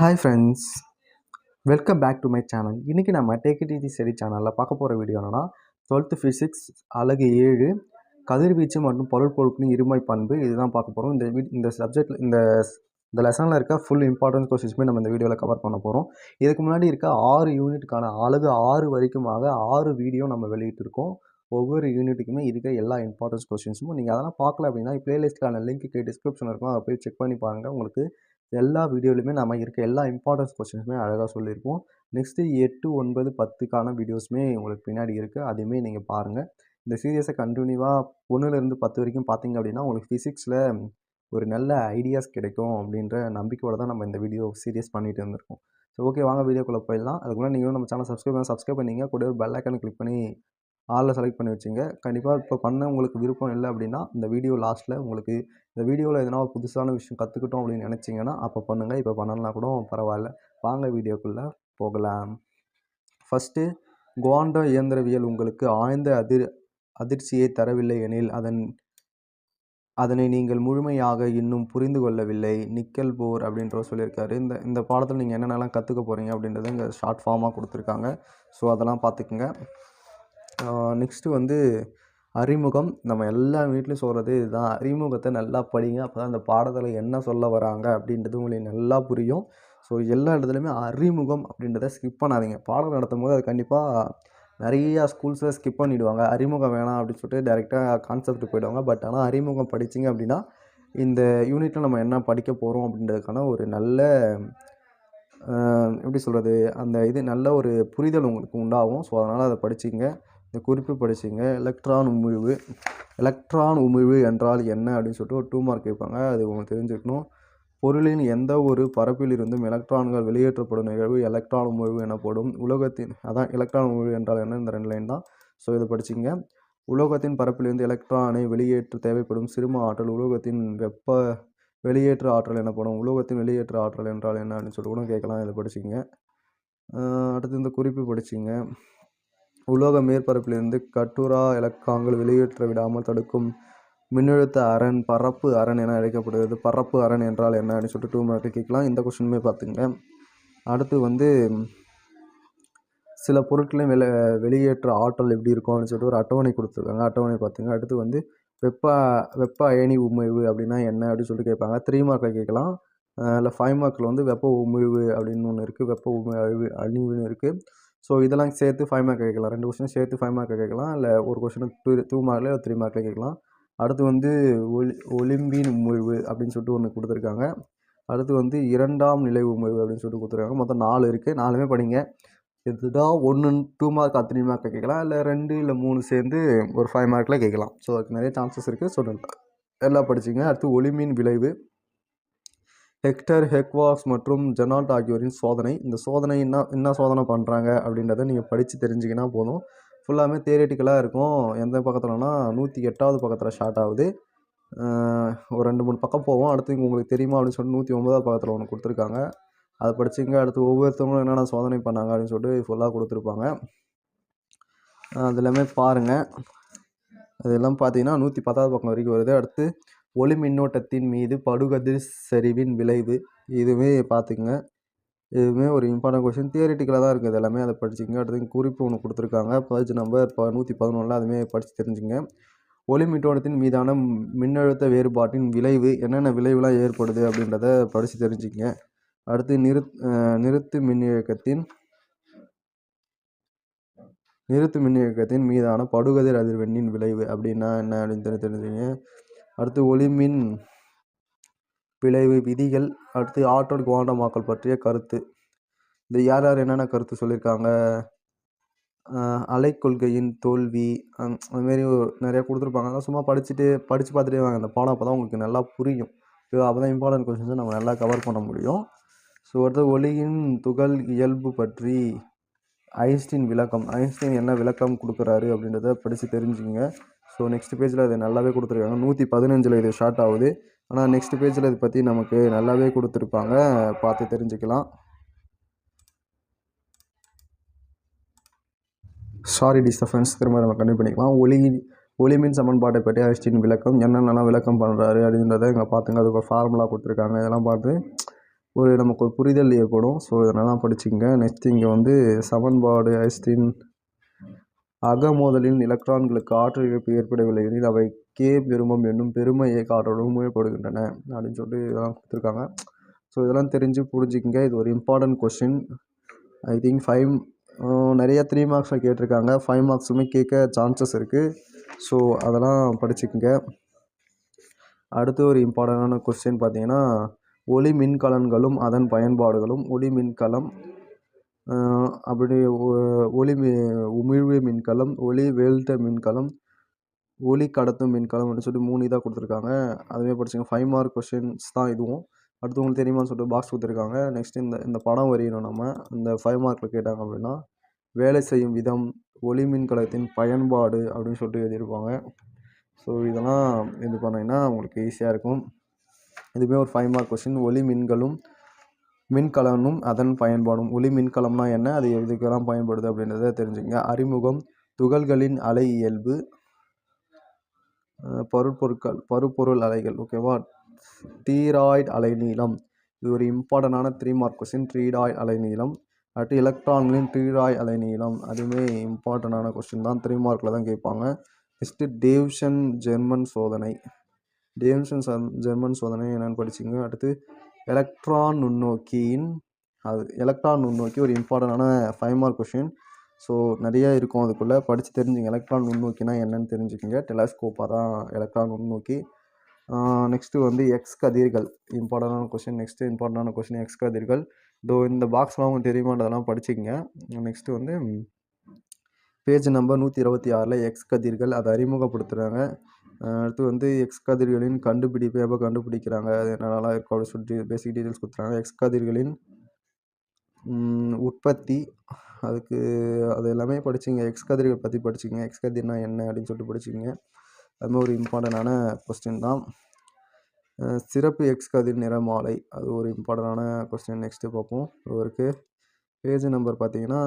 Hi friends, welcome back to my channel. இன்றைக்கி நம்ம take it easy study சேனலில் பார்க்க போகிற வீடியோ என்னன்னா 12th ஃபிசிக்ஸ் அலகு 7 கதிர்வீச்சு மற்றும் பளுப்பொழுப்பின் இருமை பண்பு இதுதான் பார்க்க போகிறோம். இந்த சப்ஜெக்டில் இந்த லெசனில் இருக்க ஃபுல் இம்பார்ட்டன்ட் கொஸ்டின்ஸுமே நம்ம இந்த வீடியோவில் கவர் பண்ண போகிறோம். இதுக்கு முன்னாடி இருக்க 6 யூனிட்டுக்கான அலகு 6 வரைக்குமாக 6 வீடியோ நம்ம வெளியிட்டிருக்கோம். ஒவ்வொரு யூனிட்டுக்குமே இருக்க எல்லா இம்பார்ட்டன்ஸ் கொஸ்டின்ஸும் நீங்கள் அதெல்லாம் பார்க்கல அப்படின்னா பிளேலிஸ்ட்டுக்கான லிங்க்கு டிஸ்கிரிப்ஷன் இருக்கும், அதை போய் செக் பண்ணி பாருங்கள். உங்களுக்கு எல்லா வீடியோலையுமே நம்ம இருக்க எல்லா இம்பார்ட்டன்ஸ் கொஸ்டின்ஸுமே அழகாக சொல்லியிருப்போம். நெக்ஸ்ட்டு 8, 9, 10க்கான வீடியோஸுமே உங்களுக்கு பின்னாடி இருக்குது, அதையுமே நீங்கள் பாருங்கள். இந்த சீரியஸை கண்டினியூவாக 1லேருந்து 10 வரைக்கும் பார்த்தீங்க அப்படின்னா உங்களுக்கு ஃபிசிக்ஸில் ஒரு நல்ல ஐடியாஸ் கிடைக்கும் அப்படின்ற நம்பிக்கையோடு தான் நம்ம இந்த வீடியோ சீரியஸ் பண்ணிகிட்டு இருந்திருக்கோம். ஸோ ஓகே, வாங்க வீடியோக்குள்ளே போயிடலாம். அதுக்கு முன்னாடி நீங்களும் நம்ம சேனல் சப்ஸ்கிரைப் பண்ணிங்க, கூட ஒரு பெல் ஐக்கானை கிளிக் பண்ணி ஆளில் செலக்ட் பண்ணி வச்சுங்க. கண்டிப்பாக இப்போ பண்ண உங்களுக்கு விருப்பம் இல்லை அப்படின்னா இந்த வீடியோ லாஸ்ட்டில் உங்களுக்கு இந்த வீடியோவில் எதனா ஒரு புதுசான விஷயம் கற்றுக்கிட்டோம் அப்படின்னு நினச்சிங்கன்னா அப்போ பண்ணுங்கள், இப்போ பண்ணலாம் கூட பரவாயில்ல. வாங்க வீடியோக்குள்ளே போகலாம். ஃபஸ்ட்டு, குவாண்டம் இயந்திரவியல் உங்களுக்கு ஆழ்ந்த அதிர்ச்சியை தரவில்லை எனில் அதனை நீங்கள் முழுமையாக இன்னும் புரிந்து கொள்ளவில்லை. நிக்கல் போர் அப்படின்றவர் சொல்லியிருக்காரு. இந்த பாடத்தில் நீங்கள் என்னென்னலாம் கற்றுக்க போகிறீங்க அப்படின்றத இங்கே ஷார்ட் ஃபார்மாக கொடுத்துருக்காங்க. ஸோ அதெல்லாம் பார்த்துக்குங்க. நெக்ஸ்ட்டு அறிமுகம். நம்ம எல்லா வீட்லையும் சொல்கிறது இதுதான், அறிமுகத்தை நல்லா படிங்க. அப்போ தான் அந்த பாடத்தில் என்ன சொல்ல வராங்க அப்படின்றது உங்களுக்கு நல்லா புரியும். ஸோ எல்லா இடத்துலையுமே அறிமுகம் அப்படின்றத ஸ்கிப் பண்ணாதீங்க. பாடம் நடத்தும் போது அது கண்டிப்பாக நிறையா ஸ்கூல்ஸில் ஸ்கிப் பண்ணிவிடுவாங்க. அறிமுகம் வேணாம் அப்படின்னு சொல்லிட்டு டைரெக்டாக கான்செப்ட் போயிடுவாங்க. பட் ஆனால் அறிமுகம் படிச்சிங்க அப்படின்னா இந்த யூனிட்டில் நம்ம என்ன படிக்க போகிறோம் அப்படின்றதுக்கான ஒரு நல்ல எப்படி சொல்கிறது, அந்த நல்ல ஒரு புரிதல் உங்களுக்கு உண்டாகும். ஸோ அதனால் அதை படிச்சிங்க, இந்த குறிப்பு படிச்சிங்க. எலக்ட்ரான் உமிழ்வு என்றால் என்ன அப்படின்னு சொல்லிட்டு ஒரு 2 மார்க் கேட்பாங்க, அது உங்களுக்கு தெரிஞ்சுக்கணும். பொருளின் எந்த ஒரு பரப்பில் இருந்தும் எலக்ட்ரான்கள் வெளியேற்றப்படும் நிகழ்வு எலக்ட்ரான் உமிழ்வு எனப்படும். எலக்ட்ரான் உமிழ்வு என்றால் என்ன, இந்த 2 லைன் தான். ஸோ இதை படிச்சிங்க. உலோகத்தின் பரப்பிலிருந்து எலக்ட்ரானை வெளியேற்ற தேவைப்படும் சிறும ஆற்றல் உலோகத்தின் வெப்ப வெளியேற்ற ஆற்றல் எனப்படும். உலோகத்தின் வெளியேற்ற ஆற்றல் என்றால் என்ன அப்படின்னு சொல்லிட்டு கூட கேட்கலாம், இதை படிச்சிங்க. அடுத்து இந்த குறிப்பு படிச்சிங்க. உலோக மேற்பரப்பிலிருந்து கட்டுரா எலக்ட்ரான்கள் வெளியேற்ற விடாமல் தடுக்கும் மின்னழுத்த அரண் பரப்பு அரண் என அழைக்கப்படுகிறது. பரப்பு அரண் என்றால் என்ன அப்படின்னு சொல்லிட்டு 2 மார்க் கேட்கலாம். இந்த கொஸ்டினுமே பார்த்துங்க. அடுத்து சில பொருட்களையும் வெளியேற்ற ஆற்றல் எப்படி இருக்கும் அப்படின்னு சொல்லிட்டு ஒரு அட்டவணை கொடுத்துருக்காங்க, அட்டவணை பார்த்துங்க. அடுத்து வெப்ப அயனி உமிழ்வு அப்படின்னா என்ன அப்படின்னு சொல்லிட்டு கேட்பாங்க. 3 மார்க்கில் கேட்கலாம். இல்லை 5 மார்க்கில் வெப்ப உமிழ்வு அப்படின்னு ஒன்று இருக்குது, வெப்ப அழிவுன்னு இருக்குது. ஸோ இதெல்லாம் சேர்த்து 5 மார்க் கேட்கலாம். 2 கொஸ்டின் சேர்த்து 5 மார்க் கேட்கலாம், இல்லை ஒரு கொஸ்டினுக்கு 2 மார்க்கில் இல்லை 3 மார்க்கில் கேட்கலாம். அடுத்து ஒலிம்பின் உமிழ்வு அப்படின்னு சொல்லிட்டு ஒன்று கொடுத்துருக்காங்க. அடுத்து 2ஆம் நிலை உமிழ்வு அப்படின்னு சொல்லிட்டு கொடுத்துருக்காங்க. மொத்தம் 4 இருக்குது, 4மே படிங்க. இதுதான் 1 2 மார்க் 3 மார்க்கில் கேட்கலாம், இல்லை 2 இல்லை 3 சேர்ந்து ஒரு 5 மார்க்கில் கேட்கலாம். ஸோ அதுக்கு நிறைய சான்சஸ் இருக்குது. ஸோ எல்லாம் படிச்சிங்க. அடுத்து ஒளிமின் விளைவு. ஹெக்டர் ஹெக்வாக்ஸ் மற்றும் ஜெனால்ட் ஆகியோரின் சோதனை. இந்த சோதனை என்ன சோதனை பண்ணுறாங்க அப்படின்றத நீங்கள் படித்து தெரிஞ்சிக்கினா போதும். ஃபுல்லாமே தியரிட்டிக்கலாக இருக்கும். எந்த பக்கத்துலனா 108வது பக்கத்தில் ஸ்டார்ட் ஆகுது, ஒரு 2-3 பக்கம் போவோம். அடுத்து உங்களுக்கு தெரியுமா அப்படின்னு சொல்லிட்டு 109வது பக்கத்தில் ஒன்று கொடுத்துருக்காங்க, அதை படிச்சிங்க. அடுத்து ஒவ்வொருத்தவங்களும் என்னென்ன சோதனை பண்ணாங்க அப்படின்னு சொல்லிட்டு ஃபுல்லாக கொடுத்துருப்பாங்க, அது எல்லாமே பாருங்கள். அதெல்லாம் பார்த்தீங்கன்னா 110வது பக்கம் வரைக்கும் வருது. அடுத்து ஒளி மின்னோட்டத்தின் மீது படுகதிர் செறிவின் விளைவு, இதுவுமே பார்த்துக்குங்க. இதுவுமே ஒரு இம்பார்ட்டன்ட் கொஸ்டின், தியரிட்டிக்கலாக தான் இருக்குது எல்லாமே, அதை படிச்சுங்க. அடுத்து குறிப்பு ஒன்று கொடுத்துருக்காங்க, பேஜ் நம்பர் 111, அதுவுமே படித்து தெரிஞ்சுங்க. ஒளி மின்னோட்டத்தின் மீதான மின்னழுத்த வேறுபாட்டின் விளைவு, என்னென்ன விளைவுலாம் ஏற்படுது அப்படின்றத படித்து தெரிஞ்சுங்க. அடுத்து நிறுத்து மின்னியக்கத்தின் மீதான படுகதிர் அதிர்வெண்ணின் விளைவு அப்படின்னா என்ன அப்படின்னு தெரிஞ்சுங்க. அடுத்து ஒளிமின் விளைவு விதிகள். அடுத்து ஆற்றல் குவாண்டமாக்கல் பற்றிய கருத்து. இந்த யார் என்னென்ன கருத்து சொல்லியிருக்காங்க, அலைக்கொள்கையின் தோல்வி, அதுமாரி நிறையா கொடுத்துருப்பாங்க. அதெல்லாம் சும்மா படித்து பார்த்துட்டே வாங்க, அந்த பாடம் அப்போ தான் உங்களுக்கு நல்லா புரியும். அப்போ தான் இம்பார்ட்டன்ட் கொஸ்டின்ஸை நம்ம நல்லா கவர் பண்ண முடியும். ஸோ அடுத்து ஒளியின் துகள் இயல்பு பற்றி ஐன்ஸ்டீன் என்ன விளக்கம் கொடுக்குறாரு அப்படின்றத படித்து தெரிஞ்சுங்க. ஸோ நெக்ஸ்ட் பேஜில் அது நல்லாவே கொடுத்துருக்காங்க. 115 இது ஷார்ட் ஆகுது, ஆனால் நெக்ஸ்ட் பேஜில் இதை பற்றி நமக்கு நல்லாவே கொடுத்துருப்பாங்க, பார்த்து தெரிஞ்சுக்கலாம். சாரி டிஸ்டர்பன்ஸ், திரும்ப நம்ம கண்டினியூ பண்ணிக்கலாம். ஒளிமின் சமன்பாட்டை பற்றி ஐன்ஸ்டீன் விளக்கம், என்னென்னலாம் விளக்கம் பண்ணுறாரு அப்படின்றத இங்கே பார்த்துங்க. அதுக்கு ஃபார்முலா கொடுத்துருக்காங்க, இதெல்லாம் பார்த்து நமக்கு ஒரு புரிதல் ஏற்படும். ஸோ இதெல்லாம் படிச்சுங்க. நெக்ஸ்ட் இங்கே வந்து சமன்பாடு ஐன்ஸ்டீன் அகமோதலின் எலக்ட்ரான்களுக்கு ஆற்றல் இழப்பு ஏற்படவில்லை எனில் அவை கே பெருமம் என்னும் பெரும இயக்க ஆற்றலுடன் மூடப்படுகின்றன அப்படின்னு சொல்லிட்டு இதெல்லாம் கொடுத்துருக்காங்க. ஸோ இதெல்லாம் தெரிஞ்சு புரிஞ்சுக்கிங்க. இது ஒரு இம்பார்ட்டன்ட் கொஸ்டின். ஐ திங்க் 5 நிறைய 3 மார்க்ஸில் கேட்டிருக்காங்க. 5 மார்க்ஸுமே கேட்க சான்சஸ் இருக்குது. ஸோ அதெல்லாம் படிச்சுக்கோங்க. அடுத்து ஒரு இம்பார்ட்டண்டான கொஸ்டின் பார்த்தீங்கன்னா ஒளி மின்கலன்களும் அதன் பயன்பாடுகளும். ஒளி மின்கலம் அப்படி ஒளி உமிழ்வு மின்கலம், ஒளி வேழ்த்த மின்கலம், ஒளி கடத்தும் மின்கலம் அப்படின்னு சொல்லிட்டு 3 இதாக கொடுத்துருக்காங்க. அதுவே படிச்சுங்க. 5 மார்க் கொஸ்டின்ஸ் தான் இதுவும். அடுத்து உங்களுக்கு தெரியுமான்னு சொல்லிட்டு பாக்ஸ் கொடுத்துருக்காங்க. நெக்ஸ்ட் இந்த படம் வரையணும். நம்ம இந்த 5 மார்க்கில் கேட்டாங்க அப்படின்னா வேலை செய்யும் விதம், ஒளி மின்கலத்தின் பயன்பாடு அப்படின்னு சொல்லிட்டு எழுதியிருப்பாங்க. ஸோ இதெல்லாம் இது பண்ணிங்கன்னா உங்களுக்கு ஈஸியாக இருக்கும். இதுவே ஒரு 5 மார்க் கொஸ்டின். ஒளி மின்களும் மின்கலனும் அதன் பயன்பாடும். ஒளி மின்கலம்னா என்ன, அது எதுக்கெல்லாம் பயன்படுது அப்படின்றத தெரிஞ்சுங்க. அறிமுகம், துகள்களின் அலை இயல்பு, பருப்பொருள் அலைகள். ஓகேவா. டீராய்டு அலைநீளம், இது ஒரு இம்பார்ட்டண்டான 3 மார்க் கொஸ்டின். டீராய்டு அலைநீளம். அடுத்து எலக்ட்ரான்களின் டீராய்டு அலைநீளம், அதுவுமே இம்பார்ட்டண்டான கொஸ்டின் தான். 3 மார்க்கில் தான் கேட்பாங்க. நெக்ஸ்ட்டு டேவ்சன் ஜெர்மன் சோதனை. டேவ்சன் ஜெர்மன் சோதனை என்னென்னு படிச்சுங்க. அடுத்து எலக்ட்ரான் நுண்ணோக்கி ஒரு இம்பார்ட்டண்டான 5 மார்க் கொஸ்டின். ஸோ நிறைய இருக்கும் அதுக்குள்ளே, படித்து தெரிஞ்சுங்க. எலக்ட்ரான் நுண்ணோக்கினா என்னென்னு தெரிஞ்சுக்கோங்க. டெலஸ்கோப்பாக தான் எலக்ட்ரான் நுண்ணோக்கி. நெக்ஸ்ட்டு வந்து எக்ஸ் கதிர்கள், இம்பார்ட்டண்டான கொஸ்டின். நெக்ஸ்ட்டு இம்பார்ட்டண்டான கொஸ்டின் எக்ஸ் கதிர்கள். இந்த பாக்ஸ்லாம் உங்களுக்கு தெரியுமான்றதெல்லாம் படிச்சுக்கங்க. நெக்ஸ்ட்டு வந்து பேஜ் நம்பர் 126 எக்ஸ் கதிர்கள் அதை அறிமுகப்படுத்துகிறாங்க. அடுத்து வந்து எக்ஸ் கதிர்களின் கண்டுபிடிப்பு எப்போ கண்டுபிடிக்கிறாங்க, அது என்னென்னலாம் இருக்கும் அப்படின்னு சொல்லிட்டு பேசிக் டீட்டெயில்ஸ் கொடுத்துறாங்க. எக்ஸ் கதிர்களின் உற்பத்தி, அது எல்லாமே படிச்சுங்க. எக்ஸ் கதிர்கள் பற்றி படிச்சுங்க. எக்ஸ் கதிர்னா என்ன அப்படின்னு சொல்லிட்டு படிச்சுங்க. அதுமாதிரி ஒரு இம்பார்ட்டண்டான கொஸ்டின் தான். சிறப்பு எக்ஸ் கதிர் நிறமாலை, அது ஒரு இம்பார்ட்டண்டான கொஸ்டின். நெக்ஸ்ட்டு பார்ப்போம். இவருக்கு பேஜ் நம்பர் பார்த்தீங்கன்னா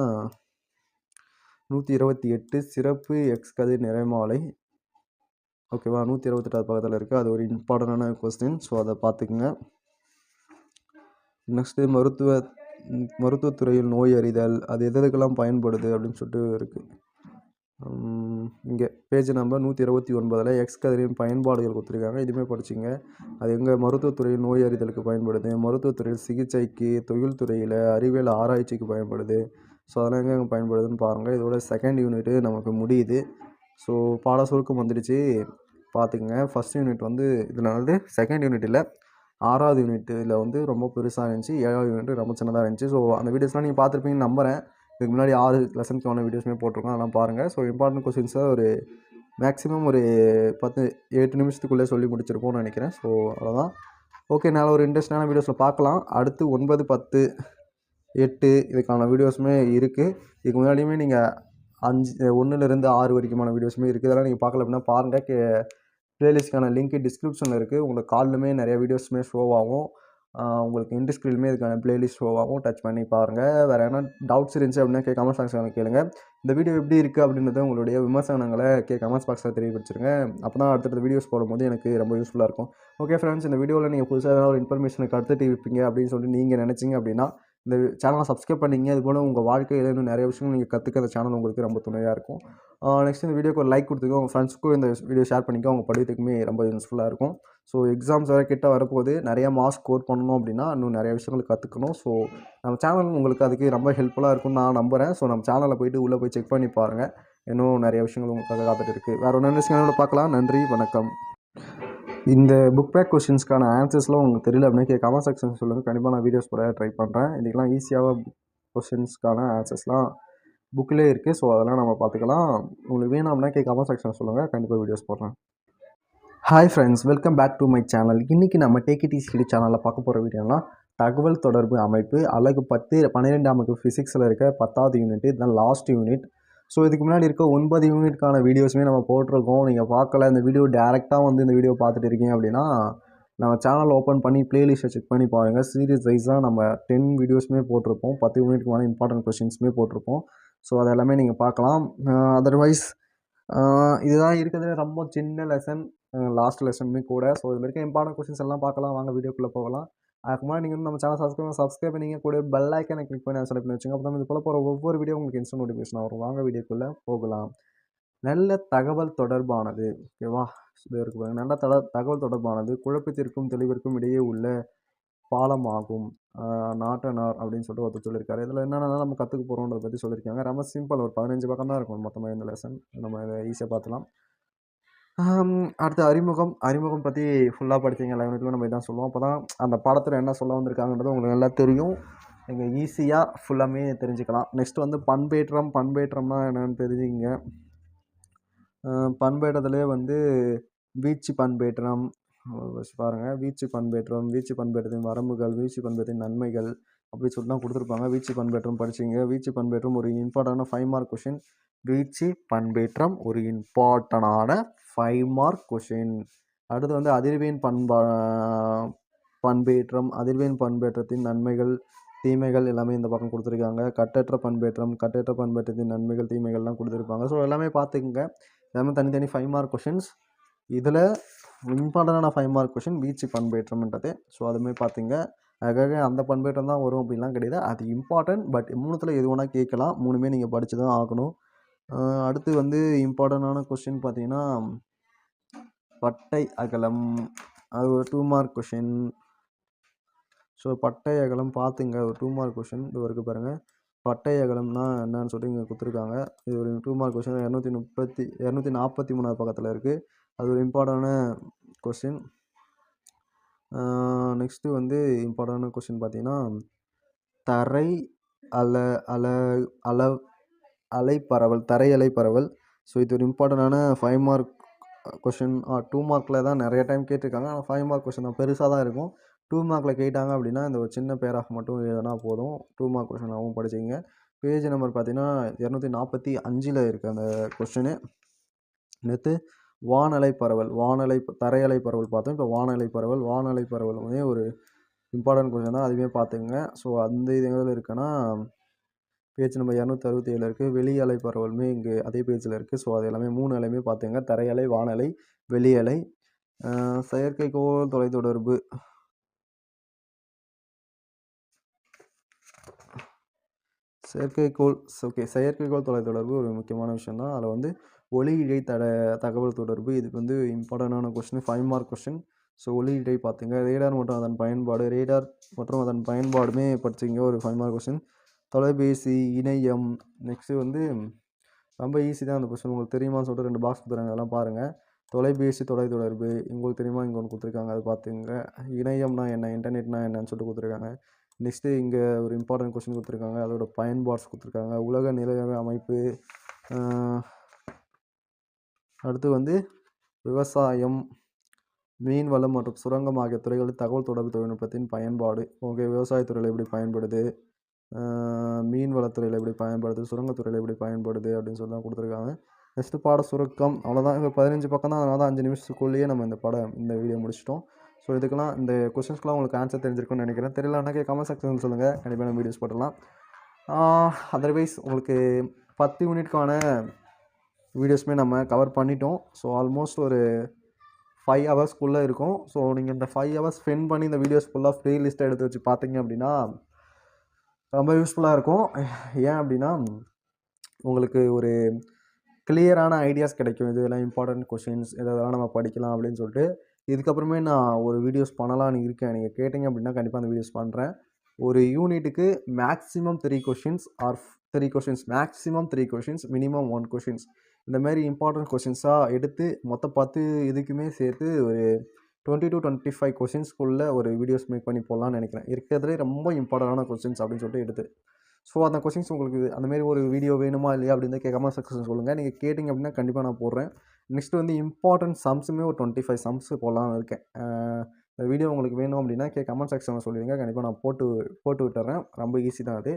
128 சிறப்பு எக்ஸ் கதிர் நிறமாலை. ஓகேவா. 128 பக்கத்தில் இருக்குது. அது ஒரு இம்பார்ட்டண்டான கொஸ்டின். ஸோ அதை பார்த்துக்குங்க. நெக்ஸ்ட்டு மருத்துவத்துறையில் நோய் அறிதல், அது எதுக்கெல்லாம் பயன்படுது அப்படின்னு சொல்லிட்டு இருக்குது. இங்கே பேஜ் நம்பர் 129 எக்ஸ் கதிரின் பயன்பாடுகள் கொடுத்துருக்காங்க. இதுவுமே படிச்சுங்க. அது எங்கே மருத்துவத்துறையில் நோய் அறிதலுக்கு பயன்படுது, மருத்துவத்துறையில் சிகிச்சைக்கு, தொழில்துறையில் அறிவியல் ஆராய்ச்சிக்கு பயன்படுது. ஸோ அதெல்லாம் எங்கே பயன்படுதுன்னு பாருங்கள். இதோட செகண்ட் யூனிட்டு நமக்கு முடியுது. ஸோ பாட சுருக்கம் வந்துடுச்சு, பார்த்துக்குங்க. ஃபஸ்ட் யூனிட் வந்து இதில் வந்து செகண்ட் யூனிட் இல்லை, 6வது யூனிட்டில் வந்து ரொம்ப பெருசாக இருந்துச்சு. 7வது யூனிட் ரொம்ப சின்னதாக இருந்துச்சு. ஸோ அந்த வீடியோஸ்லாம் நீங்கள் பார்த்துருப்பீங்கன்னு நம்புகிறேன். இதுக்கு முன்னாடி 6 லெசன்ஸ்க்கான வீடியோஸுமே போட்டிருக்கோம், அதெல்லாம் பாருங்கள். ஸோ இம்பார்ட்டன்ட் கொஸ்டின்ஸை ஒரு மேக்ஸிமம் ஒரு 8 நிமிஷத்துக்குள்ளே சொல்லி முடிச்சிருப்போம்னு நினைக்கிறேன். ஸோ அவ்வளோதான். ஓகே, நான் ஒரு இன்ட்ரெஸ்டான வீடியோஸில் பார்க்கலாம். அடுத்து 9, 10, 8 இதுக்கான வீடியோஸுமே இருக்குது. இதுக்கு முன்னாடியுமே நீங்கள் 1லேருந்து 6 வரைக்குமான வீடியோஸுமே இருக்குது. இதெல்லாம் நீங்கள் பார்க்கல அப்படின்னா பாருங்கள். ப்ளேலிஸ்ட்டுக்கான லிங்க் டிஸ்கிரிப்ஷனில் இருக்குது. உங்களுக்கு கால்லுமே நிறைய வீடியோஸுமே ஷோ ஆகும். உங்களுக்கு இன்டிஸ்கிரிலுமே இதுக்கான ப்ளேலிஸ்ட் ஷோ ஆகும். டச் பண்ணி பாருங்கள். வேறு எதனா டவுட்ஸ் இருந்துச்சு அப்படின்னா கமெண்ட் பாக்ஸில் கேளுங்க. இந்த வீடியோ எப்படி இருக்குது அப்படின்றத உங்களுடைய விமர்சனங்களை கமெண்ட்ஸ் பாக்ஸில் தெரியப்படுத்திருங்க. அப்போ தான் அடுத்தடுத்த வீடியோஸ் போடும்போது எனக்கு ரொம்ப யூஸ்ஃபுல்லாக இருக்கும். ஓகே ஃப்ரெண்ட்ஸ், இந்த வீடியோவில் நீங்கள் புதுசாக எதனா ஒரு இன்ஃபர்மேஷனுக்கு அடுத்து இருப்பீங்க அப்படின்னு சொல்லிட்டு நீங்கள் நினச்சிங்க அப்படின்னா இந்த சேனலை சப்ஸ்கிரைப் பண்ணிங்க. அதுபோல் உங்கள் வாழ்க்கையில் இன்னும் நிறைய விஷயங்கள் நீங்கள் கற்றுக்க அந்த சேனல் உங்களுக்கு ரொம்ப துணையாக இருக்கும். நெக்ஸ்ட் இந்த வீடியோக்கு ஒரு லைக் கொடுத்துக்கோ, உங்கள் ஃப்ரெண்ட்ஸ்க்கும் இந்த வீடியோ ஷேர் பண்ணிக்கோ. அவங்க படிக்கிறதுக்குமே ரொம்ப யூஸ்ஃபுல்லாக இருக்கும். ஸோ எக்ஸாம்ஸ் வேறு கிட்ட வரப்போது, நிறையா மார்க்ஸ் ஸ்கோர் பண்ணணும் அப்படின்னா இன்னும் நிறைய விஷயங்கள் கற்றுக்கணும். ஸோ நம்ம சேனல் உங்களுக்கு அதுக்கு ரொம்ப ஹெல்ப்ஃபுல்லாக இருக்கும்னு நான் நம்புகிறேன். ஸோ நம்ம சேனலில் போய்ட்டு உள்ளே போய் செக் பண்ணி பாருங்கள். இன்னும் நிறைய விஷயங்கள் உங்களுக்காக காத்துட்டு இருக்குது. வேறு ஒன்று நினைச்சிங்கன்னா பார்க்கலாம். நன்றி, வணக்கம். இந்த புக் பேக் கொஸ்டின்ஸ்க்கான ஆன்சர்ஸ்லாம் உங்களுக்கு தெரியல அப்படின்னா கமெண்ட் செக்ஷன் சொல்லுங்கள். கண்டிப்பாக நான் வீடியோஸ் போட ட்ரை பண்ணுறேன். இதுக்கெல்லாம் ஈஸியாக கொஸ்டின்ஸ்க்கான ஆன்சர்ஸ்லாம் புக்கிலே இருக்குது. ஸோ அதெல்லாம் நம்ம பார்த்துக்கலாம். உங்களுக்கு வேணும் அப்படின்னா கமெண்ட் செக்ஷன் சொல்லுங்கள். கண்டிப்பாக வீடியோஸ் போடுறேன். Hi friends, welcome back to my channel. இன்றைக்கி நம்ம டேக் இட் ஈஸி சேனலில் பார்க்க போகிற வீடியோனா தகவல் தொடர்பு அமைப்பு அலகு 10 12ஆம் வகுப்பு ஃபிசிக்ஸில் இருக்க 10வது யூனிட். இதுதான் லாஸ்ட் யூனிட். ஸோ இதுக்கு முன்னாடி இருக்க 9 யூனிட்கான வீடியோஸுமே நம்ம போட்டிருக்கோம். நீங்கள் பார்க்கல, இந்த வீடியோ டேரெக்டாக வந்து இந்த வீடியோ பார்த்துட்டு இருக்கீங்க அப்படின்னா நம்ம சேனல் ஓப்பன் பண்ணி ப்ளேலிஸ்ட்டை செக் பண்ணி பாருங்கள். சீரியஸ் வைஸாக நம்ம 10 வீடியோஸுமே போட்டிருப்போம். 10 யூனிட்டுக்கான இம்பார்ட்டன்ட் கொஸ்டின்ஸுமே போட்டிருப்போம். ஸோ அது எல்லாமே நீங்கள் பார்க்கலாம். அதர்வைஸ் இதுதான் இருக்கிறதுல ரொம்ப சின்ன லெசன், லாஸ்ட் லெசனுமே கூட. ஸோ இது இருக்க இம்பார்ட்டன்ட் கொஸ்டின்ஸ் எல்லாம் பார்க்கலாம். வாங்க வீடியோக்குள்ளே போகலாம். அதுக்கு முன்னாடி நீங்கள் நம்ம சேனல் சப்ஸ்கிரைப் பண்ணிங்க, கூட பெல் ஐக்கானை கிளிக் பண்ணி செலக்ட் பண்ணி வச்சுங்க. அப்போ தான் இது போல போகிற ஒவ்வொரு வீடியோ உங்களுக்கு இன்ஸ்டன்ட் நோட்டிஃபிகேஷன் வரும். வாங்க வீடியோக்குள்ளே போகலாம். நல்ல தகவல் தொடர்பானது, ஓகேவா? இது இருக்கு பாருங்க. நல்ல தகவல் தொடர்பானது குழப்பத்திற்கும் தெளிவிற்கும் இடையே உள்ள பாலமாகும். நாட்டனார் அப்படின்னு சொல்லிட்டு ஒருத்தர் சொல்லியிருக்காரு. இதில் என்னென்ன நம்ம கற்றுக்க போகிறோன்றதை பற்றி சொல்லியிருக்காங்க. ரொம்ப சிம்பிள், ஒரு 15 பக்கம் தான் இருக்கும் மொத்தமாக இந்த லெசன். நம்ம இதை ஈஸியாக பார்த்துலாம். அடுத்து அறிமுகம் பற்றி ஃபுல்லாக படித்தீங்க. 11th நம்ம இதான் சொல்லுவோம். அப்போ தான் அந்த பாடத்தில் என்ன சொல்ல வந்திருக்காங்கன்றது உங்களுக்கு நல்லா தெரியும். நீங்கள் ஈஸியாக ஃபுல்லாமே தெரிஞ்சுக்கலாம். நெக்ஸ்ட் வந்து பண்பேற்றம்னா என்னென்னு தெரிஞ்சுக்கிங்க. பண்பேற்றத்துலேயே வந்து வீச்சு பண்பேற்றம் பாருங்கள். வீச்சு பண்பேற்றத்தின் வரம்புகள், வீச்சு பண்பேற்றத்தின் நன்மைகள் அப்படி சொல்லிட்டு தான் கொடுத்துருப்பாங்க. வீச்சு பண்பேற்றம் படிச்சிங்க. வீச்சு பண்பேற்றம் ஒரு இம்பார்ட்டண்டான 5 மார்க் கொஷின். வீச்சு பண்பேற்றம் ஒரு இம்பார்ட்டண்டான 5 மார்க் கொஷின். அடுத்து வந்து அதிர்வெண் பண்பேற்றத்தின் நன்மைகள் தீமைகள் எல்லாமே இந்த பக்கம் கொடுத்துருக்காங்க. கட்டற்ற பண்பேற்றத்தின் நன்மைகள் தீமைகள்லாம் கொடுத்துருப்பாங்க. ஸோ எல்லாமே பார்த்துக்குங்க. எல்லாமே தனித்தனி 5 மார்க் கொஷின்ஸ். இதில் இம்பார்ட்டண்டான 5 மார்க் கொஷின் வீச்சு பண்பேற்றம்ன்றது. ஸோ அதுவுமே பார்த்துங்க. அதுக்காக அந்த பண்பேற்றம் தான் வரும் அப்படின்லாம் கிடையாது. அது இம்பார்ட்டன்ட். பட் 3த்தில் எது வேணால் கேட்கலாம். 3மே நீங்கள் படித்து தான் ஆகணும். அடுத்து வந்து இம்பார்ட்டண்டான கொஷின் பார்த்தீங்கன்னா பட்டை அகலம். அது ஒரு 2 மார்க் கொஷின். ஸோ பட்டை அகலம் பார்த்துங்க. ஒரு 2 மார்க் கொஷின் இது வரைக்கும் பாருங்கள். பட்டை அகலம்னா என்னன்னு சொல்லிட்டு இங்கே கொடுத்துருக்காங்க. இது ஒரு 2 மார்க் கொஷின். 243 பக்கத்தில் இருக்குது. அது ஒரு இம்பார்ட்டண்டான கொஷின். நெக்ஸ்ட்டு வந்து இம்பார்ட்டண்டான கொஷின் பார்த்தீங்கன்னா தரை அலை பரவல். ஸோ இது ஒரு இம்பார்ட்டண்டான 5 மார்க் கொஷின். 2 மார்க்கில் தான் நிறைய டைம் கேட்டிருக்காங்க. ஆனால் 5 மார்க் கொஷின் தான் பெருசாக தான் இருக்கும். 2 மார்க்கில் கேட்டாங்க அப்படின்னா இந்த ஒரு சின்ன பேராக மட்டும் எழுதினா போதும். 2 மார்க் கொஷினாகவும் படிச்சிங்க. பேஜ் நம்பர் பார்த்தீங்கன்னா 245 இருக்குது அந்த கொஷினு. நேற்று தரை அலை பரவல் பார்த்தோம். இப்போ வானலை பரவல் வந்து ஒரு இம்பார்ட்டன்ட் கொஷின் தான். அதுவே பார்த்துங்க. ஸோ அந்த இது எதில் இருக்குன்னா பேஜ் நம்பர் 267 இருக்குது. வெளி அலை பரவலுமே இங்கே அதே பேஜில் இருக்குது. ஸோ அது எல்லாமே 3 அலையுமே பார்த்துங்க. தரை அலை, வானலை, வெளி அலை. செயற்கைக்கோள் தொலைத்தொடர்பு. செயற்கைக்கோள் தொலைத்தொடர்பு ஒரு முக்கியமான விஷயம் தான். அதில் வந்து ஒளி இழை தகவல் தொடர்பு. இதுக்கு வந்து இம்பார்ட்டண்டான கொஸ்டின், 5 மார்க் கொஸ்டின். ஸோ ஒளி இழை பார்த்துங்க. ரேடார் மற்றும் அதன் பயன்பாடுமே படிச்சிங்க. ஒரு 5 மார்க் கொஸ்டின். தொலைபேசி, இணையம். நெக்ஸ்ட்டு வந்து ரொம்ப ஈஸி தான் அந்த கொஸ்டின். உங்களுக்கு தெரியுமான்னு சொல்லிட்டு 2 பாக்ஸ் கொடுத்துருக்காங்க. அதெல்லாம் பாருங்கள். தொலைபேசி தொலைத்தொடர்பு உங்களுக்கு தெரியுமா? இங்கே ஒன்று கொடுத்துருக்காங்க, அது பார்த்துங்க. இணையம்னா என்ன, இன்டர்நெட்னா என்னன்னு சொல்லிட்டு கொடுத்துருக்காங்க. நெக்ஸ்ட்டு இங்கே ஒரு இம்பார்ட்டன்ட் கொஸ்டின் கொடுத்துருக்காங்க. அதோட பயன்பாட்ஸ் கொடுத்துருக்காங்க. உலக நிலைய அமைப்பு. அடுத்து வந்து விவசாயம், மீன்வளம் மற்றும் சுரங்கம் ஆகிய துறைகளில் தகவல் தொடர்பு தொழில்நுட்பத்தின் பயன்பாடு. ஓகே, விவசாயத்துறையில் எப்படி பயன்படுது, மீன் வளத்துறையில் எப்படி பயன்படுது, சுரங்கத்துறையில் எப்படி பயன்படுது அப்படின்னு சொல்லி தான் கொடுத்துருக்காங்க. நெக்ஸ்ட்டு பாட சுருக்கம். அவ்வளோதான். இப்போ 15 பக்கம் தான். அதனால தான் 5 நிமிஷத்துக்குள்ளேயே நம்ம இந்த வீடியோ முடிச்சிட்டோம். ஸோ இதுக்கெல்லாம் இந்த கொஸ்டின்ஸ்க்கெலாம் உங்களுக்கு ஆன்சர் தெரிஞ்சிருக்குன்னு நினைக்கிறேன். தெரியலன்னா கமெண்ட் செக்ஷன் சொல்லுங்கள். கண்டிப்பாக நம்ம வீடியோஸ் போடலாம். அதர்வைஸ் உங்களுக்கு 10 யூனிட்கான வீடியோஸுமே நம்ம கவர் பண்ணிட்டோம். ஸோ ஆல்மோஸ்ட் ஒரு 5 ஹவர்ஸ்க்குள்ளே இருக்கும். ஸோ நீங்கள் இந்த 5 ஹவர்ஸ் ஸ்பெண்ட் பண்ணி இந்த வீடியோஸ் ஃபுல்லாக ஃப்ரீ லிஸ்ட்டை எடுத்து வச்சு பார்த்தீங்க அப்படின்னா ரொம்ப யூஸ்ஃபுல்லாக இருக்கும். ஏன் அப்படின்னா உங்களுக்கு ஒரு கிளியரான ஐடியாஸ் கிடைக்கும். இதெல்லாம் இம்பார்ட்டன்ட் கொஷின்ஸ், இதெல்லாம் நம்ம படிக்கலாம் அப்படின்னு சொல்லிட்டு. இதுக்கப்புறமே நான் ஒரு வீடியோஸ் பண்ணலான்னு இருக்கேன். நீங்கள் கேட்டிங்க அப்படின்னா கண்டிப்பாக அந்த வீடியோஸ் பண்ணுறேன். ஒரு யூனிட்டுக்கு maximum 3 questions or 3 questions, maximum 3 questions, minimum 1 questions. இந்த மாதிரி இம்பார்ட்டன்ட் கொஷின்ஸாக எடுத்து மொத்தம் 10 இதுக்குமே சேர்த்து ஒரு 20 to 25 கொஷின்ஸ்க்குள்ளே ஒரு வீடியோஸ் மேக் பண்ணி போடலான்னு நினைக்கிறேன். இருக்கிறதுலே ரொம்ப இம்பார்ட்டண்டான கொஷின்ஸ் அப்படின்னு சொல்லிட்டு எடுத்து. ஸோ அந்த கொஷின்ஸ் உங்களுக்கு அந்தமாரி ஒரு வீடியோ வேணுமா இல்லையா அப்படின்னு கமெண்ட் செக்ஷன் சொல்லுங்கள். நீங்கள் கேட்டிங்க அப்படின்னா கண்டிப்பாக நான் போடுறேன். நெக்ஸ்ட்டு வந்து இம்பார்ட்டன்ட் சம்ஸுமே ஒரு 25 சம்ஸ் போடலான்னு இருக்கேன். இந்த வீடியோ உங்களுக்கு வேணும் அப்படின்னா கமெண்ட் செக்ஷனில் சொல்லுவீங்க. கண்டிப்பாக நான் போட்டு விட்டுறேன். ரொம்ப ஈஸி தான் அது.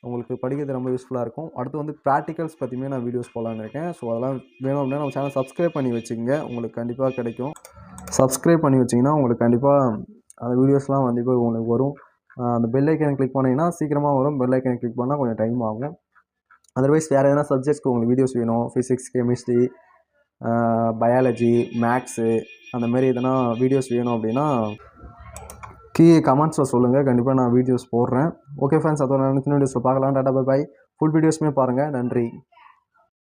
உங்களுக்கு படிக்கிறது ரொம்ப யூஸ்ஃபுல்லாக இருக்கும். அடுத்து வந்து ப்ராக்டிகல்ஸ் பற்றியுமே நான் வீடியோஸ் போடலான்னு இருக்கேன். ஸோ அதெல்லாம் வேணும் அப்படின்னா நம்ம சேனல் சப்ஸ்கிரைப் பண்ணி வச்சுக்கோங்க. உங்களுக்கு கண்டிப்பாக கிடைக்கும். சப்ஸ்கிரைப் பண்ணி வச்சிங்கன்னா உங்களுக்கு கண்டிப்பாக அந்த வீடியோஸ்லாம் கண்டிப்பாக உங்களுக்கு வரும். அந்த பெல் ஐக்கனை கிளிக் பண்ணிங்கன்னா சீக்கிரமாக வரும். பெல் ஐக்கனை கிளிக் பண்ணால் கொஞ்சம் டைம் ஆகும். அதர்வைஸ் வேறு எதனா சப்ஜெக்ட்ஸ்க்கு உங்களுக்கு வீடியோஸ் வேணும், ஃபிசிக்ஸ், கெமிஸ்ட்ரி, பயாலஜி, மேக்ஸு, அந்த மாதிரி எதனா வீடியோஸ் வேணும் அப்படின்னா கீழே கமெண்ட்ஸில் சொல்லுங்கள், கண்டிப்பாக நான் வீடியோஸ் போடுறேன். ஓகே ஃப்ரெண்ட்ஸ், அதோட நான் வீடியோஸில் பார்க்கலாம். Tata bye bye. ஃபுல் வீடியோஸுமே பாருங்கள். நன்றி.